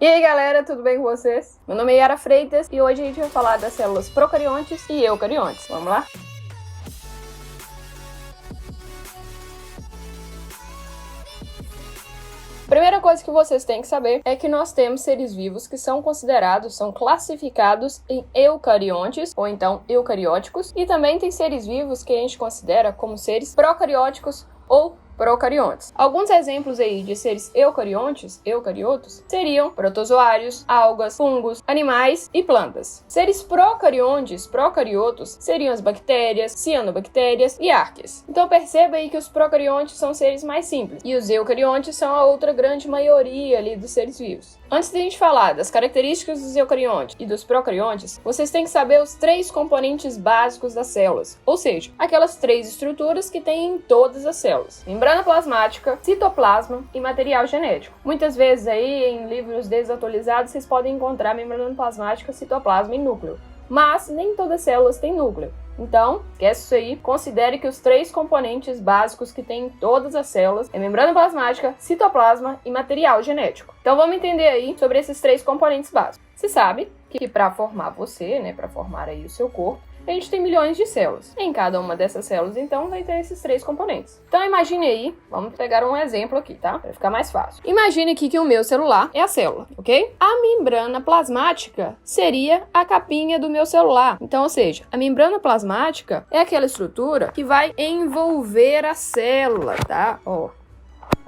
E aí galera, tudo bem com vocês? Meu nome é Yara Freitas e hoje a gente vai falar das células procariontes e eucariontes. Vamos lá? A primeira coisa que vocês têm que saber é que nós temos seres vivos que são classificados em eucariontes, ou então eucarióticos, e também tem seres vivos que a gente considera como seres procarióticos ou procariontes. Alguns exemplos aí de seres eucariontes, eucariotos, seriam protozoários, algas, fungos, animais e plantas. Seres procariontes, procariotos, seriam as bactérias, cianobactérias e arqueias. Então perceba aí que os procariontes são seres mais simples e os eucariontes são a outra grande maioria ali dos seres vivos. Antes de a gente falar das características dos eucariontes e dos procariontes, vocês têm que saber os 3 componentes básicos das células, ou seja, aquelas 3 estruturas que tem em todas as células: membrana plasmática, citoplasma e material genético. Muitas vezes aí em livros desatualizados vocês podem encontrar membrana plasmática, citoplasma e núcleo, mas nem todas as células têm núcleo. Então, esquece isso aí, considere que os 3 componentes básicos que tem em todas as células é membrana plasmática, citoplasma e material genético. Então vamos entender aí sobre esses 3 componentes básicos. Você sabe que para formar você, para formar aí o seu corpo, a gente tem milhões de células. Em cada uma dessas células, então, vai ter esses 3 componentes. Então, imagine aí, vamos pegar um exemplo aqui, tá? Para ficar mais fácil. Imagine aqui que o meu celular é a célula, ok? A membrana plasmática seria a capinha do meu celular. Então, ou seja, a membrana plasmática é aquela estrutura que vai envolver a célula, tá? Ó.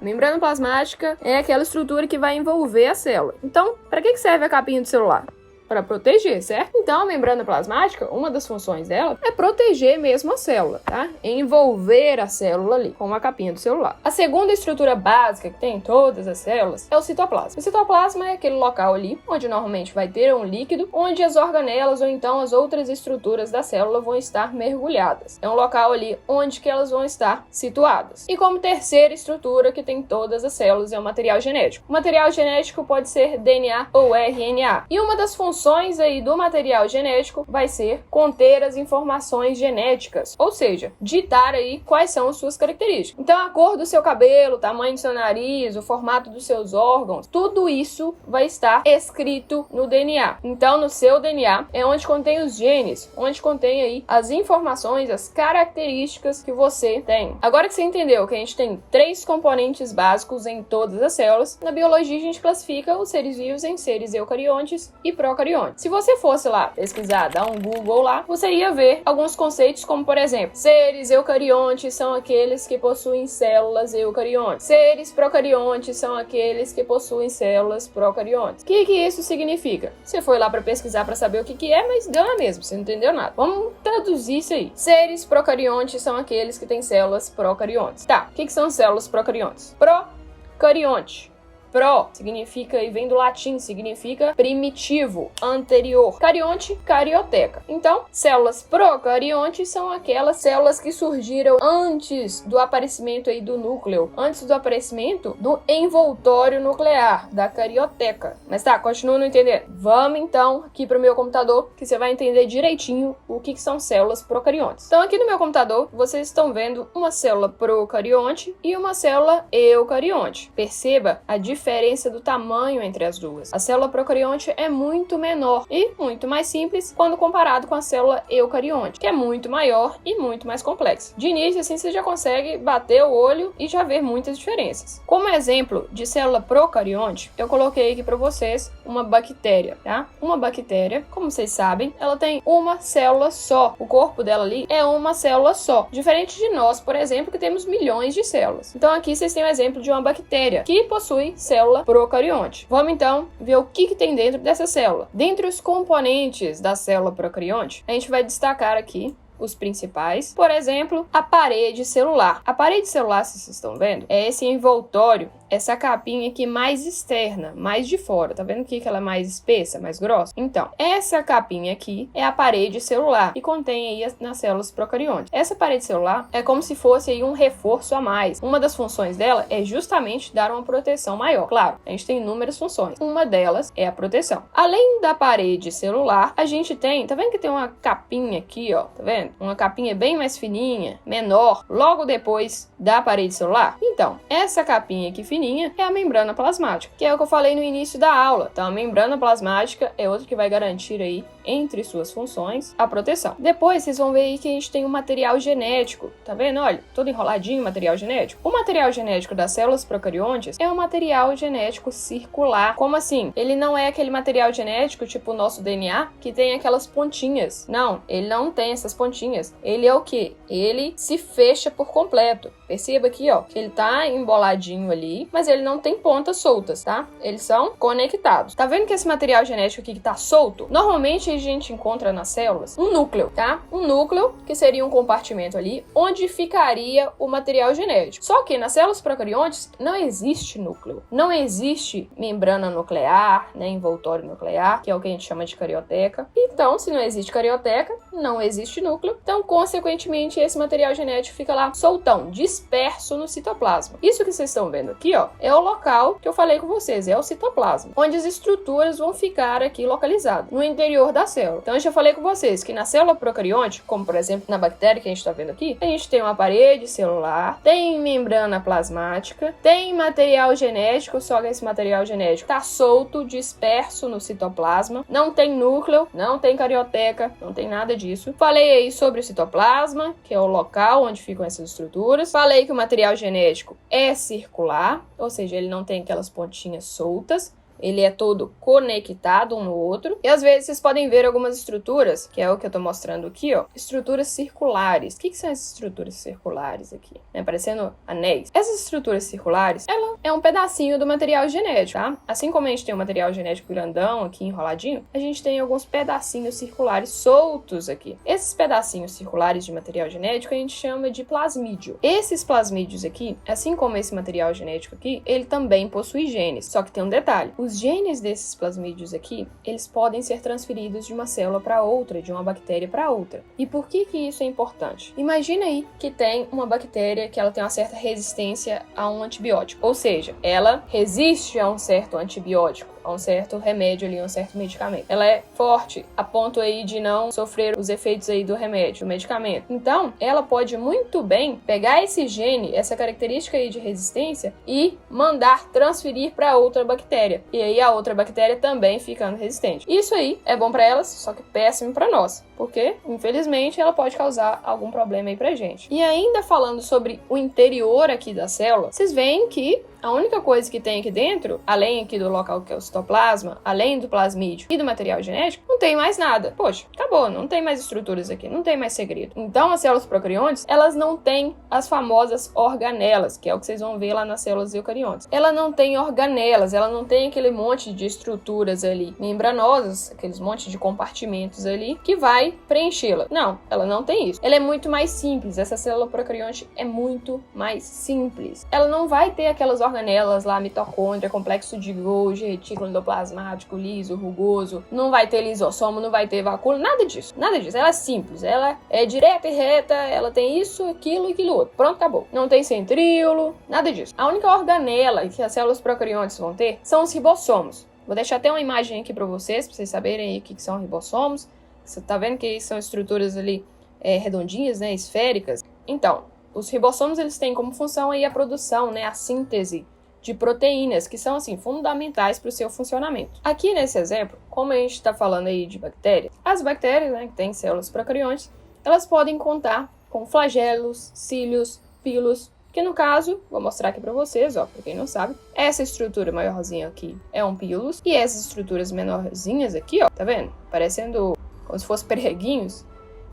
A membrana plasmática é aquela estrutura que vai envolver a célula. Então, para que serve a capinha do celular? Para proteger, certo? Então, a membrana plasmática, uma das funções dela é proteger mesmo a célula, tá? Envolver a célula ali, com uma capinha do celular. A segunda estrutura básica que tem em todas as células é o citoplasma. O citoplasma é aquele local ali, onde normalmente vai ter um líquido, onde as organelas ou então as outras estruturas da célula vão estar mergulhadas. É um local ali onde que elas vão estar situadas. E como terceira estrutura que tem em todas as células é o material genético. O material genético pode ser DNA ou RNA. E uma das funções aí do material genético vai ser conter as informações genéticas, ou seja, ditar aí quais são as suas características. Então, a cor do seu cabelo, o tamanho do seu nariz, o formato dos seus órgãos, tudo isso vai estar escrito no DNA. Então, no seu DNA é onde contém os genes, onde contém aí as informações, as características que você tem. Agora que você entendeu que a gente tem 3 componentes básicos em todas as células, na biologia a gente classifica os seres vivos em seres eucariontes e procariontes. Se você fosse lá pesquisar, dar um Google lá, você ia ver alguns conceitos como, por exemplo, seres eucariontes são aqueles que possuem células eucariontes. Seres procariontes são aqueles que possuem células procariontes. O que isso significa? Você foi lá para pesquisar para saber o que é, mas deu na mesma, você não entendeu nada. Vamos traduzir isso aí. Seres procariontes são aqueles que têm células procariontes. Tá, o que são células procariontes? Procarionte. Pro significa, e vem do latim, significa primitivo, anterior. Carionte, carioteca. Então, células procariontes são aquelas células que surgiram antes do aparecimento aí do núcleo, antes do aparecimento do envoltório nuclear, da carioteca. Mas tá, continua não entendendo. Vamos então aqui para o meu computador, que você vai entender direitinho o que são células procariontes. Então, aqui no meu computador, vocês estão vendo uma célula procarionte e uma célula eucarionte. Perceba a diferença do tamanho entre as duas. A célula procarionte é muito menor e muito mais simples quando comparado com a célula eucarionte, que é muito maior e muito mais complexa. De início, assim, você já consegue bater o olho e já ver muitas diferenças. Como exemplo de célula procarionte, eu coloquei aqui para vocês uma bactéria, tá? Uma bactéria, como vocês sabem, ela tem uma célula só. O corpo dela ali é uma célula só. Diferente de nós, por exemplo, que temos milhões de células. Então aqui vocês têm um exemplo de uma bactéria que possui célula procarionte. Vamos então ver o que tem dentro dessa célula. Dentre os componentes da célula procarionte, a gente vai destacar aqui os principais. Por exemplo, a parede celular. A parede celular, se vocês estão vendo, é esse envoltório, essa capinha aqui mais externa, mais de fora. Tá vendo que ela é mais espessa, mais grossa? Então, essa capinha aqui é a parede celular e contém aí nas células procariontes. Essa parede celular é como se fosse aí um reforço a mais. Uma das funções dela é justamente dar uma proteção maior. Claro, a gente tem inúmeras funções. Uma delas é a proteção. Além da parede celular, a gente tem, tá vendo que tem uma capinha aqui, ó, tá vendo? vendo? Uma capinha bem mais fininha, menor, logo depois da parede celular. Então, essa capinha aqui fininha é a membrana plasmática, que é o que eu falei no início da aula. Então, a membrana plasmática é outra que vai garantir aí, entre suas funções, a proteção. Depois, vocês vão ver aí que a gente tem um material genético. Tá vendo? Olha, todo enroladinho o material genético. O material genético das células procariontes é um material genético circular. Como assim? Ele não é aquele material genético, tipo o nosso DNA, que tem aquelas pontinhas. Não, ele não tem essas pontinhas. Ele é o quê? Ele se fecha por completo. Perceba aqui, ó, que ele tá emboladinho ali, mas ele não tem pontas soltas, tá? Eles são conectados. Tá vendo que esse material genético aqui que tá solto? Normalmente a gente encontra nas células um núcleo, tá? Um núcleo, que seria um compartimento ali, onde ficaria o material genético. Só que nas células procariontes não existe núcleo. Não existe membrana nuclear, né? Envoltório nuclear, que é o que a gente chama de carioteca. Então, se não existe carioteca, não existe núcleo. Então, consequentemente, esse material genético fica lá soltão, disperso no citoplasma. Isso que vocês estão vendo aqui, ó, é o local que eu falei com vocês, é o citoplasma, onde as estruturas vão ficar aqui localizadas, no interior da célula. Então, eu já falei com vocês que na célula procarionte, como por exemplo na bactéria que a gente está vendo aqui, a gente tem uma parede celular, tem membrana plasmática, tem material genético, só que esse material genético está solto, disperso no citoplasma, não tem núcleo, não tem carioteca, não tem nada disso. Falei aí sobre o citoplasma, que é o local onde ficam essas estruturas. Falei que o material genético é circular, ou seja, ele não tem aquelas pontinhas soltas. Ele é todo conectado um no outro. E às vezes vocês podem ver algumas estruturas, que é o que eu tô mostrando aqui, ó. Estruturas circulares. O que são essas estruturas circulares aqui? Parecendo anéis. Essas estruturas circulares, ela é um pedacinho do material genético, tá? Assim como a gente tem um material genético grandão aqui, enroladinho, a gente tem alguns pedacinhos circulares soltos aqui. Esses pedacinhos circulares de material genético a gente chama de plasmídio. Esses plasmídios aqui, assim como esse material genético aqui, ele também possui genes. Só que tem um detalhe. Os genes desses plasmídios aqui, eles podem ser transferidos de uma célula para outra, de uma bactéria para outra. E por que isso é importante? Imagina aí que tem uma bactéria que ela tem uma certa resistência a um antibiótico. Ou seja, ela resiste a um certo antibiótico, a um certo remédio ali, a um certo medicamento. Ela é forte a ponto aí de não sofrer os efeitos aí do remédio, do medicamento. Então, ela pode muito bem pegar esse gene, essa característica aí de resistência e mandar transferir para outra bactéria. E aí a outra bactéria também ficando resistente. Isso aí é bom para elas, só que péssimo para nós, porque infelizmente ela pode causar algum problema aí pra gente. E ainda falando sobre o interior aqui da célula, vocês veem que a única coisa que tem aqui dentro, além aqui do local que é o citoplasma, além do plasmídio e do material genético, não tem mais nada. Poxa, acabou, não tem mais estruturas aqui, não tem mais segredo. Então, as células procariontes, elas não têm as famosas organelas, que é o que vocês vão ver lá nas células eucariontes. Ela não tem organelas, ela não tem aquele monte de estruturas ali membranosas, aqueles monte de compartimentos ali, que vai preenchê-la. Não, ela não tem isso. Ela é muito mais simples, essa célula procarionte é muito mais simples. Ela não vai ter aquelas organelas lá, mitocôndria, complexo de Golgi, retículo endoplasmático, liso, rugoso, não vai ter lisossomo, não vai ter vacúolo, nada disso, nada disso. Ela é simples, ela é direta e reta, ela tem isso, aquilo e aquilo outro. Pronto, acabou. Não tem centríolo, nada disso. A única organela que as células procariontes vão ter são os ribossomos. Vou deixar até uma imagem aqui para vocês saberem aí o que são ribossomos. Você tá vendo que são estruturas ali redondinhas, né, esféricas? Então, os ribossomos, eles têm como função aí a produção, né, a síntese de proteínas, que são, assim, fundamentais para o seu funcionamento. Aqui nesse exemplo, como a gente está falando aí de bactérias, as bactérias, né, que têm células procariontes, elas podem contar com flagelos, cílios, pilos, que no caso, vou mostrar aqui para vocês, ó, para quem não sabe, essa estrutura maiorzinha aqui é um pílus, e essas estruturas menorzinhas aqui, ó, tá vendo? Parecendo como se fossem preguinhos.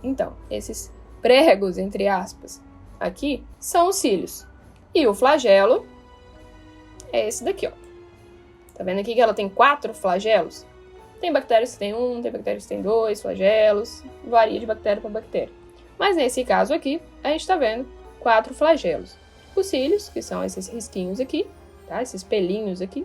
Então, esses pregos, entre aspas, aqui são os cílios. E o flagelo é esse daqui, ó. Tá vendo aqui que ela tem 4 flagelos? Tem bactérias que tem 1, tem bactérias que tem 2 flagelos, varia de bactéria para bactéria. Mas nesse caso aqui, a gente tá vendo 4 flagelos. Os cílios, que são esses risquinhos aqui, tá? Esses pelinhos aqui.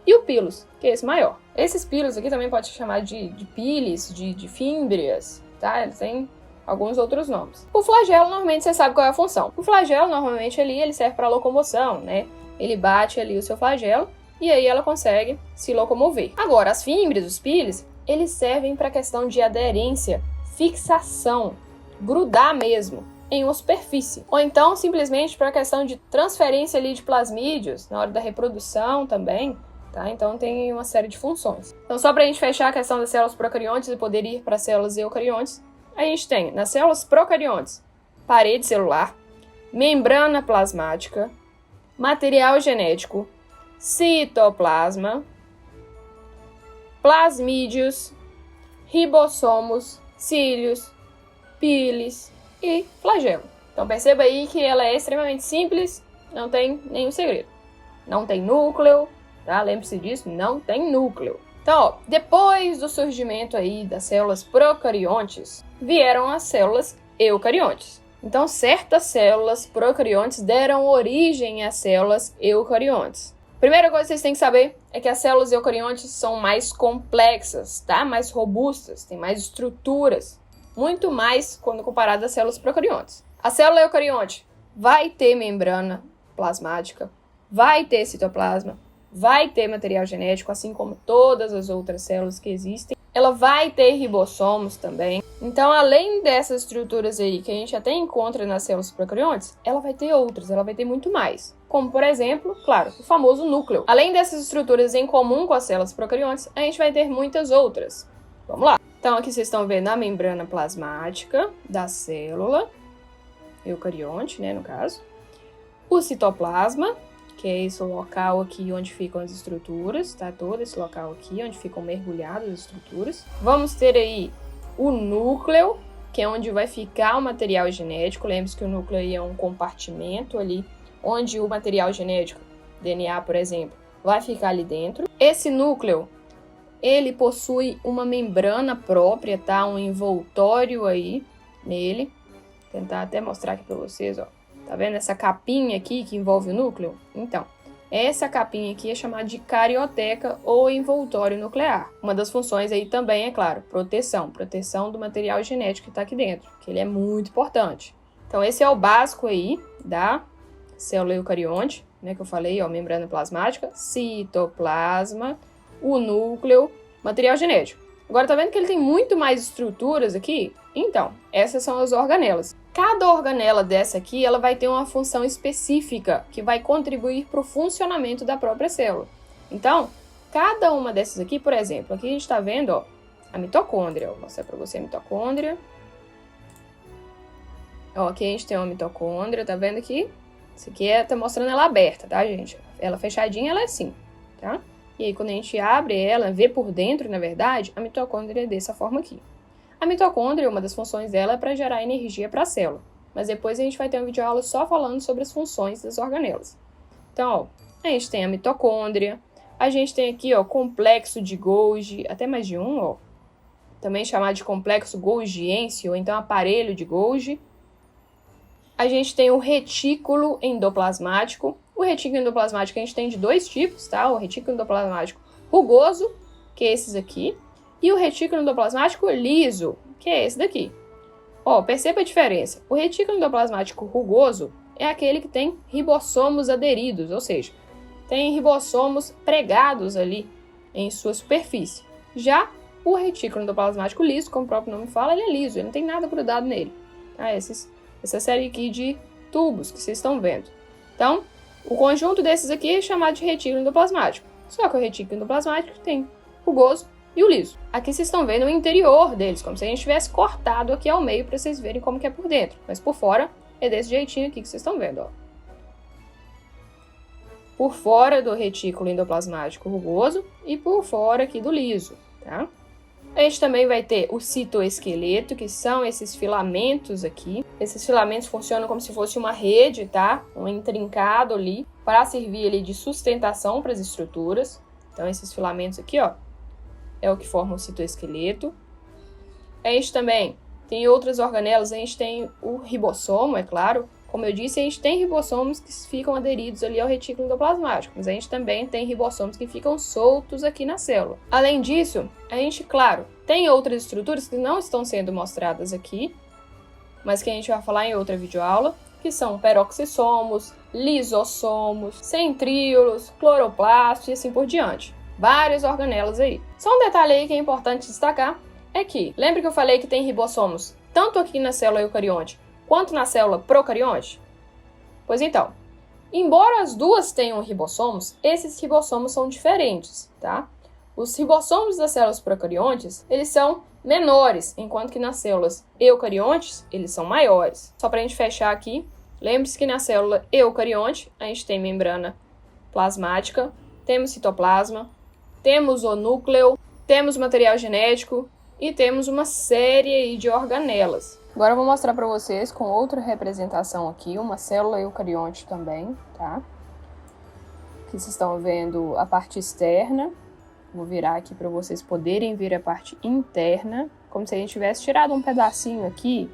E o pílus, que é esse maior. Esses pílus aqui também pode ser chamado de pilis, de fímbrias, tá? Eles têm alguns outros nomes. O flagelo, normalmente, você sabe qual é a função. O flagelo, normalmente, ali, ele serve para locomoção, né? Ele bate ali o seu flagelo e aí ela consegue se locomover. Agora, as fímbrias, os pilis, eles servem para a questão de aderência, fixação. grudar mesmo em uma superfície. Ou então, simplesmente para a questão de transferência ali de plasmídios, na hora da reprodução também, tá? Então tem uma série de funções. Então só para a gente fechar a questão das células procariontes e poder ir para as células eucariontes, a gente tem nas células procariontes parede celular, membrana plasmática, material genético, citoplasma, plasmídios, ribossomos, cílios, pílis e flagelo. Então perceba aí que ela é extremamente simples, não tem nenhum segredo. Não tem núcleo, tá? Lembre-se disso, não tem núcleo. Então, ó, depois do surgimento aí das células procariontes, vieram as células eucariontes. Então, certas células procariontes deram origem às células eucariontes. Primeira coisa que vocês têm que saber é que as células eucariontes são mais complexas, tá? Mais robustas, têm mais estruturas, muito mais quando comparado às células procariontes. A célula eucarionte vai ter membrana plasmática, vai ter citoplasma, vai ter material genético, assim como todas as outras células que existem. Ela vai ter ribossomos também. Então, além dessas estruturas aí que a gente até encontra nas células procariontes, ela vai ter outras, ela vai ter muito mais. Como, por exemplo, claro, o famoso núcleo. Além dessas estruturas em comum com as células procariontes, a gente vai ter muitas outras. Vamos lá. Então, aqui vocês estão vendo a membrana plasmática da célula eucarionte, né, no caso. O citoplasma, que é esse local aqui onde ficam as estruturas, tá? Todo esse local aqui onde ficam mergulhadas as estruturas. Vamos ter aí o núcleo, que é onde vai ficar o material genético. Lembre-se que o núcleo aí é um compartimento ali, onde o material genético, DNA, por exemplo, vai ficar ali dentro. Esse núcleo, ele possui uma membrana própria, tá? Um envoltório aí nele. Vou tentar até mostrar aqui para vocês, ó. Tá vendo essa capinha aqui que envolve o núcleo? Então, essa capinha aqui é chamada de carioteca ou envoltório nuclear. Uma das funções aí também é, claro, proteção do material genético que está aqui dentro, que ele é muito importante. Então, esse é o básico aí da célula eucarionte, né, que eu falei, ó, membrana plasmática, citoplasma, o núcleo, material genético. Agora, tá vendo que ele tem muito mais estruturas aqui? Então, essas são as organelas. Cada organela dessa aqui, ela vai ter uma função específica que vai contribuir para o funcionamento da própria célula. Então, cada uma dessas aqui, por exemplo, aqui a gente está vendo, ó, a mitocôndria. Vou mostrar para você a mitocôndria. Ó, aqui a gente tem uma mitocôndria, tá vendo aqui? Isso aqui tá mostrando ela aberta, tá, gente? Ela fechadinha, ela é assim, tá? E aí, quando a gente abre ela, vê por dentro, na verdade, a mitocôndria é dessa forma aqui. A mitocôndria, uma das funções dela é para gerar energia para a célula. Mas depois a gente vai ter uma videoaula só falando sobre as funções das organelas. Então, ó, a gente tem a mitocôndria, a gente tem aqui, ó, complexo de Golgi, até mais de um, ó. Também chamado de complexo golgiense, ou então aparelho de Golgi. A gente tem o retículo endoplasmático. O retículo endoplasmático a gente tem de dois tipos, tá? O retículo endoplasmático rugoso, que é esses aqui, e o retículo endoplasmático liso, que é esse daqui. Ó, perceba a diferença. O retículo endoplasmático rugoso é aquele que tem ribossomos aderidos, ou seja, tem ribossomos pregados ali em sua superfície. Já o retículo endoplasmático liso, como o próprio nome fala, ele é liso, ele não tem nada grudado nele. Tá? Essa série aqui de tubos que vocês estão vendo. Então, o conjunto desses aqui é chamado de retículo endoplasmático. Só que o retículo endoplasmático tem rugoso e o liso. Aqui vocês estão vendo o interior deles, como se a gente tivesse cortado aqui ao meio para vocês verem como que é por dentro. Mas por fora é desse jeitinho aqui que vocês estão vendo, ó. Por fora do retículo endoplasmático rugoso e por fora aqui do liso, tá? A gente também vai ter o citoesqueleto, que são esses filamentos aqui. Esses filamentos funcionam como se fosse uma rede, tá? Um intrincado ali, para servir ali de sustentação para as estruturas. Então, esses filamentos aqui, ó, é o que forma o citoesqueleto. A gente também tem outras organelas, a gente tem o ribossomo, é claro. Como eu disse, a gente tem ribossomos que ficam aderidos ali ao retículo endoplasmático, mas a gente também tem ribossomos que ficam soltos aqui na célula. Além disso, a gente, claro, tem outras estruturas que não estão sendo mostradas aqui, mas que a gente vai falar em outra videoaula, que são peroxissomos, lisossomos, centríolos, cloroplastos e assim por diante. Várias organelas aí. Só um detalhe aí que é importante destacar, é que, lembra que eu falei que tem ribossomos tanto aqui na célula eucarionte quanto na célula procarionte? Pois então, embora as duas tenham ribossomos, esses ribossomos são diferentes, tá? Os ribossomos das células procariontes, eles são menores, enquanto que nas células eucariontes, eles são maiores. Só para a gente fechar aqui, lembre-se que na célula eucarionte, a gente tem membrana plasmática, temos citoplasma, temos o núcleo, temos material genético e temos uma série de organelas. Agora eu vou mostrar para vocês com outra representação aqui, uma célula eucarionte também, tá? Aqui vocês estão vendo a parte externa. Vou virar aqui para vocês poderem ver a parte interna, como se a gente tivesse tirado um pedacinho aqui,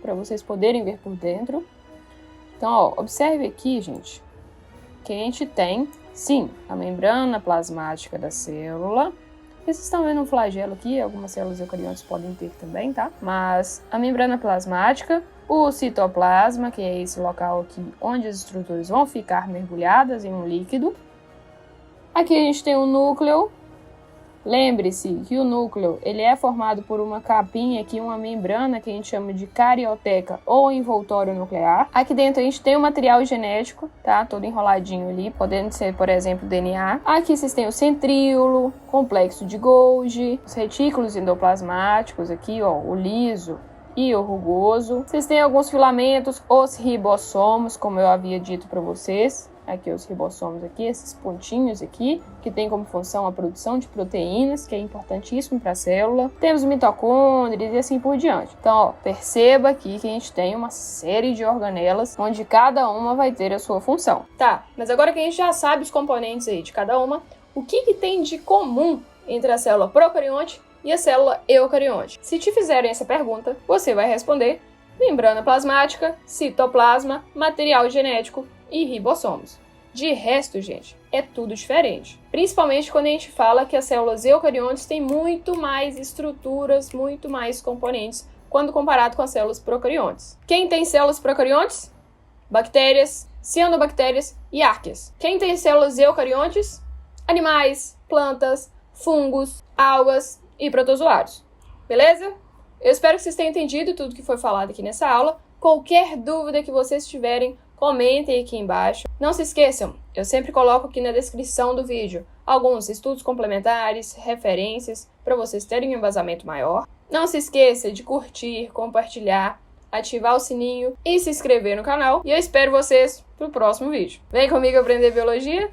para vocês poderem ver por dentro. Então, ó, observe aqui, gente, que a gente tem, sim, a membrana plasmática da célula. Vocês estão vendo um flagelo aqui, algumas células eucariontes podem ter também, tá? Mas a membrana plasmática, o citoplasma, que é esse local aqui onde as estruturas vão ficar mergulhadas em um líquido. Aqui a gente tem o núcleo. Lembre-se que o núcleo ele é formado por uma capinha aqui, uma membrana que a gente chama de carioteca ou envoltório nuclear. Aqui dentro a gente tem o material genético, tá? Todo enroladinho ali, podendo ser, por exemplo, DNA. Aqui vocês têm o centríolo, complexo de Golgi, os retículos endoplasmáticos aqui, ó, o liso e o rugoso. Vocês têm alguns filamentos, os ribossomos, como eu havia dito para vocês. Aqui os ribossomos aqui, esses pontinhos aqui, que tem como função a produção de proteínas, que é importantíssimo para a célula. Temos mitocôndrias e assim por diante. Então, ó, perceba aqui que a gente tem uma série de organelas, onde cada uma vai ter a sua função. Tá, mas agora que a gente já sabe os componentes aí de cada uma, o que tem de comum entre a célula procarionte e a célula eucarionte? Se te fizerem essa pergunta, você vai responder membrana plasmática, citoplasma, material genético e ribossomos. De resto, gente, é tudo diferente. Principalmente quando a gente fala que as células eucariontes têm muito mais estruturas, muito mais componentes, quando comparado com as células procariontes. Quem tem células procariontes? Bactérias, cianobactérias e árqueas. Quem tem células eucariontes? Animais, plantas, fungos, algas e protozoários. Beleza? Eu espero que vocês tenham entendido tudo que foi falado aqui nessa aula. Qualquer dúvida que vocês tiverem, comentem aqui embaixo. Não se esqueçam, eu sempre coloco aqui na descrição do vídeo alguns estudos complementares, referências, para vocês terem um embasamento maior. Não se esqueça de curtir, compartilhar, ativar o sininho e se inscrever no canal. E eu espero vocês pro próximo vídeo. Vem comigo aprender biologia?